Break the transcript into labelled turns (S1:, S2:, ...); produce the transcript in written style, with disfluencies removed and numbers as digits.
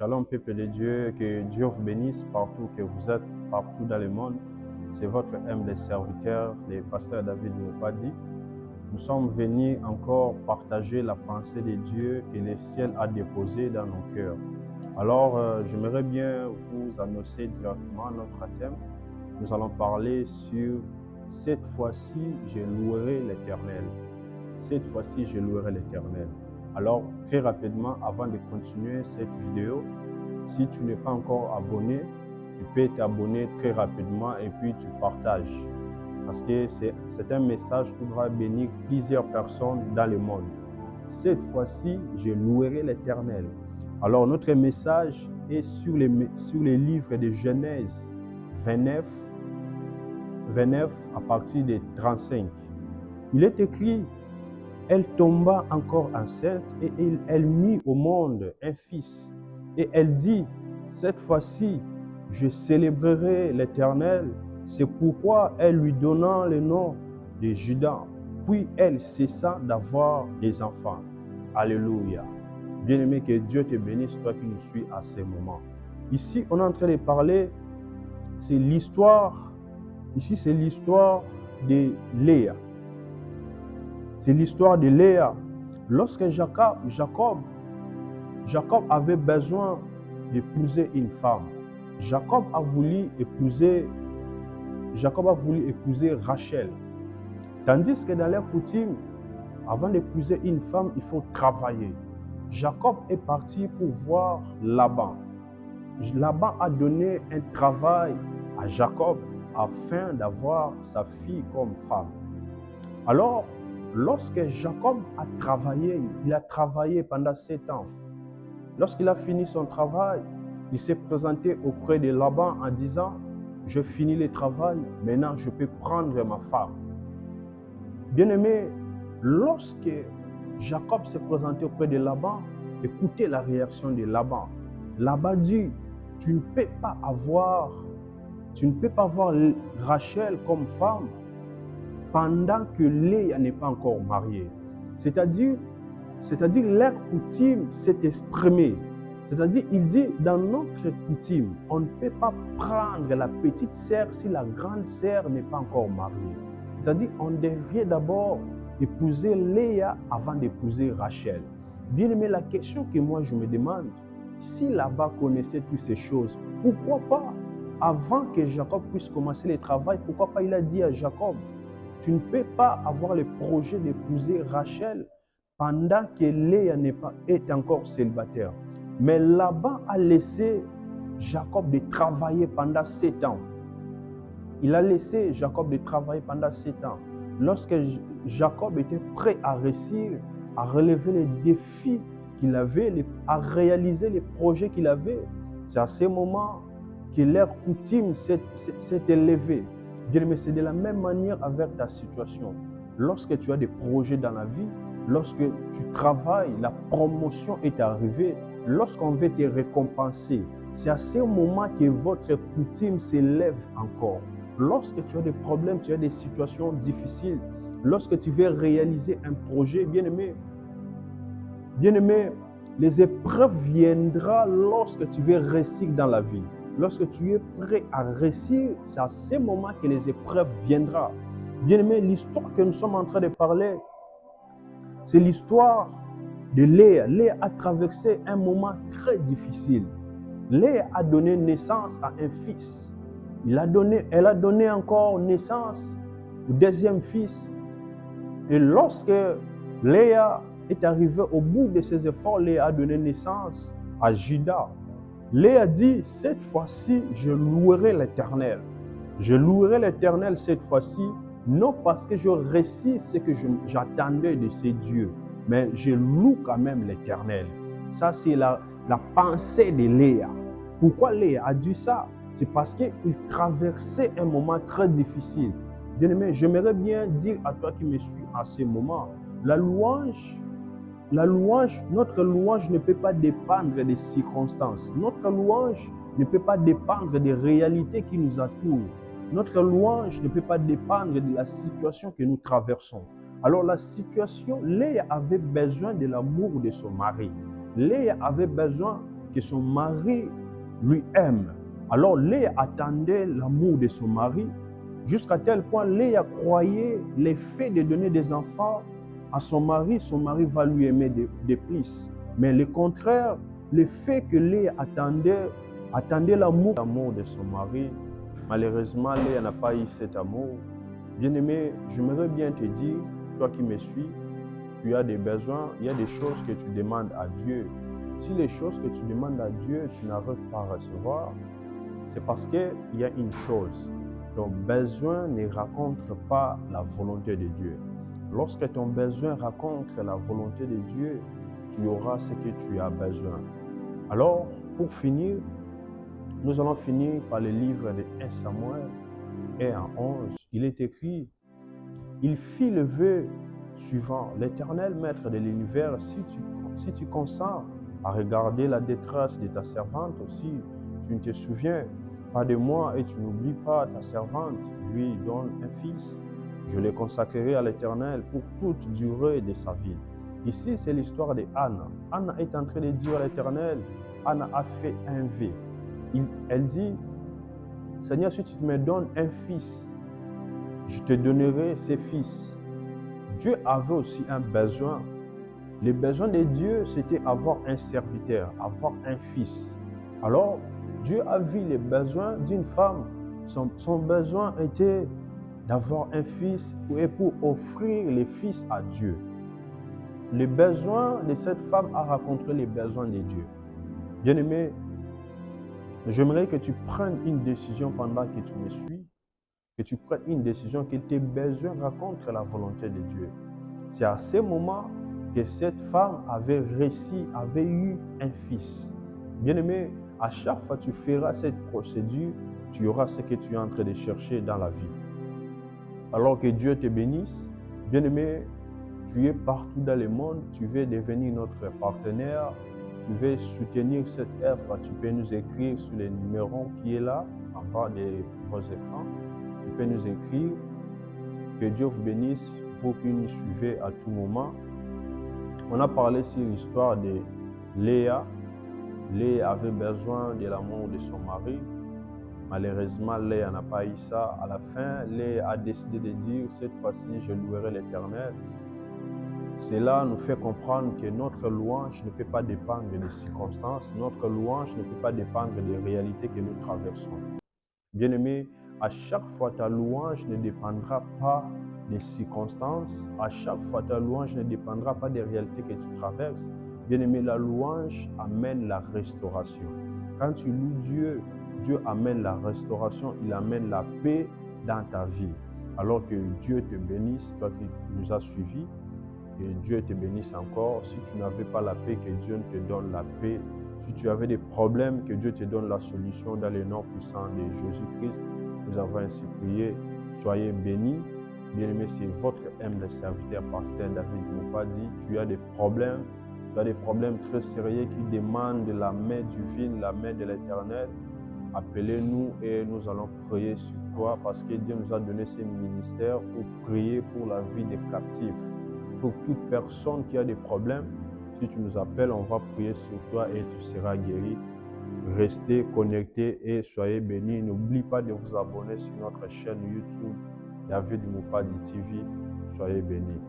S1: Shalom, peuple de Dieu, que Dieu vous bénisse partout que vous êtes, partout dans le monde. C'est votre humble serviteur, le pasteur David Mopadi. Nous sommes venus encore partager la pensée de Dieu que le ciel a déposée dans nos cœurs. Alors, j'aimerais bien vous annoncer directement notre thème. Nous allons parler sur « Cette fois-ci, je louerai l'Éternel ». Cette fois-ci, je louerai l'Éternel. Alors, très rapidement, avant de continuer cette vidéo, si tu n'es pas encore abonné, tu peux t'abonner très rapidement et puis tu partages. Parce que c'est un message qui va bénir plusieurs personnes dans le monde. Cette fois-ci, je louerai l'Éternel. Alors, notre message est sur les livres de Genèse 29 à partir de 35. Il est écrit: elle tomba encore enceinte et elle mit au monde un fils. Et elle dit: cette fois-ci, je célébrerai l'Éternel. C'est pourquoi elle lui donna le nom de Judas. Puis elle cessa d'avoir des enfants. Alléluia. Bien-aimé, que Dieu te bénisse, toi qui nous suis à ce moment. Ici, on est en train de parler, c'est l'histoire de Léa. C'est l'histoire de Léa. Lorsque Jacob avait besoin d'épouser une femme, Jacob a voulu épouser Rachel. Tandis que dans leur coutume, avant d'épouser une femme, il faut travailler. Jacob est parti pour voir Laban. Laban a donné un travail à Jacob afin d'avoir sa fille comme femme. Alors, lorsque Jacob a travaillé, il a travaillé pendant 7 ans. Lorsqu'il a fini son travail, il s'est présenté auprès de Laban en disant: je finis le travail, maintenant je peux prendre ma femme. Bien-aimé, lorsque Jacob s'est présenté auprès de Laban, écoutez la réaction de Laban. Laban dit: tu ne peux pas avoir Rachel comme femme pendant que Léa n'est pas encore mariée. C'est-à-dire leur coutume s'est exprimée. C'est-à-dire, il dit, dans notre coutume, on ne peut pas prendre la petite sœur si la grande sœur n'est pas encore mariée. C'est-à-dire, on devrait d'abord épouser Léa avant d'épouser Rachel. Bien aimé, la question que moi je me demande, si Laban connaissait toutes ces choses, pourquoi pas, avant que Jacob puisse commencer le travail, pourquoi pas il a dit à Jacob: tu ne peux pas avoir le projet d'épouser Rachel pendant que Léa est encore célibataire. Mais Laban a laissé Jacob de travailler pendant 7 ans. Il a laissé Jacob de travailler pendant 7 ans. Lorsque Jacob était prêt à réussir, à relever les défis qu'il avait, à réaliser les projets qu'il avait, c'est à ce moment que leur coutume s'est élevée. Bien, mais c'est de la même manière avec ta situation. Lorsque tu as des projets dans la vie, lorsque tu travailles, la promotion est arrivée, lorsqu'on veut te récompenser, c'est à ce moment que votre coutume s'élève encore. Lorsque tu as des problèmes, tu as des situations difficiles, lorsque tu veux réaliser un projet, bien-aimé, les épreuves viendront lorsque tu veux réussir dans la vie. Lorsque tu es prêt à réussir, c'est à ce moment que les épreuves viendront. Bien-aimé, l'histoire que nous sommes en train de parler, c'est l'histoire de Léa. Léa a traversé un moment très difficile. Léa a donné naissance à un fils. Elle a donné encore naissance au deuxième fils. Et lorsque Léa est arrivée au bout de ses efforts, Léa a donné naissance à Judas. Léa dit: cette fois-ci, je louerai l'Éternel. Je louerai l'Éternel cette fois-ci, non parce que je réussis ce que j'attendais de ces dieux, mais je loue quand même l'Éternel. Ça, c'est la pensée de Léa. Pourquoi Léa a dit ça? C'est parce qu'il traversait un moment très difficile. Bien-aimé, j'aimerais bien dire à toi qui me suis à ce moment, notre louange ne peut pas dépendre des circonstances. Notre louange ne peut pas dépendre des réalités qui nous entourent. Notre louange ne peut pas dépendre de la situation que nous traversons. Alors la situation, Léa avait besoin de l'amour de son mari. Léa avait besoin que son mari lui aime. Alors Léa attendait l'amour de son mari jusqu'à tel point Léa croyait le fait de donner des enfants à son mari va lui aimer de plus. Mais le contraire, le fait que Léa attendait l'amour de son mari, malheureusement Léa n'a pas eu cet amour. Bien-aimé, j'aimerais bien te dire, toi qui me suis, tu as des besoins, il y a des choses que tu demandes à Dieu. Si les choses que tu demandes à Dieu, tu n'arrives pas à recevoir, c'est parce qu'il y a une chose. Ton besoin ne rencontre pas la volonté de Dieu. Lorsque ton besoin rencontre la volonté de Dieu, tu auras ce que tu as besoin. Alors, pour finir, nous allons finir par le livre de 1 Samuel 1:11. Il est écrit, « Il fit le vœu suivant, l'Éternel, maître de l'univers, si tu consens à regarder la détresse de ta servante aussi, tu ne te souviens pas de moi et tu n'oublies pas ta servante, lui donne un fils. Je le consacrerai à l'Éternel pour toute durée de sa vie. » Ici, c'est l'histoire de Anna. Anna est en train de dire à l'Éternel, Anna a fait un vœu. Elle dit, « Seigneur, si tu me donnes un fils, je te donnerai ses fils. » Dieu avait aussi un besoin. Le besoin de Dieu, c'était avoir un serviteur, avoir un fils. Alors, Dieu a vu les besoins d'une femme. Son besoin était d'avoir un fils et pour offrir les fils à Dieu. Le besoin de cette femme a rencontré les besoins de Dieu. Bien-aimé, j'aimerais que tu prennes une décision pendant que tu me suis, que tu prennes une décision, que tes besoins rencontrent la volonté de Dieu. C'est à ce moment que cette femme avait réussi, avait eu un fils. Bien-aimé, à chaque fois que tu feras cette procédure, tu auras ce que tu es en train de chercher dans la vie. Alors que Dieu te bénisse, bien-aimé, tu es partout dans le monde, tu veux devenir notre partenaire, tu veux soutenir cette œuvre, tu peux nous écrire sur le numéro qui est là, en bas de vos écrans. Tu peux nous écrire. Que Dieu vous bénisse, vous qui nous suivez à tout moment. On a parlé sur l'histoire de Léa. Léa avait besoin de l'amour de son mari. Malheureusement, Léa n'a pas eu ça. À la fin, Léa a décidé de dire, cette fois-ci, je louerai l'Éternel. Cela nous fait comprendre que notre louange ne peut pas dépendre des circonstances. Notre louange ne peut pas dépendre des réalités que nous traversons. Bien-aimé, à chaque fois ta louange ne dépendra pas des circonstances. À chaque fois ta louange ne dépendra pas des réalités que tu traverses. Bien-aimé, la louange amène la restauration. Quand tu loues Dieu, Dieu amène la restauration, il amène la paix dans ta vie. Alors que Dieu te bénisse, toi qui nous as suivis, que Dieu te bénisse encore. Si tu n'avais pas la paix, que Dieu te donne la paix. Si tu avais des problèmes, que Dieu te donne la solution dans le nom puissant de Jésus-Christ. Nous avons ainsi prié. Soyez bénis. Bien-aimé, c'est votre humble serviteur, pasteur David Moupadi. Tu as des problèmes très sérieux qui demandent la main divine, la main de l'Éternel. Appelez-nous et nous allons prier sur toi parce que Dieu nous a donné ce ministère pour prier pour la vie des captifs. Pour toute personne qui a des problèmes, si tu nous appelles, on va prier sur toi et tu seras guéri. Restez connectés et soyez bénis. N'oubliez pas de vous abonner sur notre chaîne YouTube, David Moupadi TV. Soyez bénis.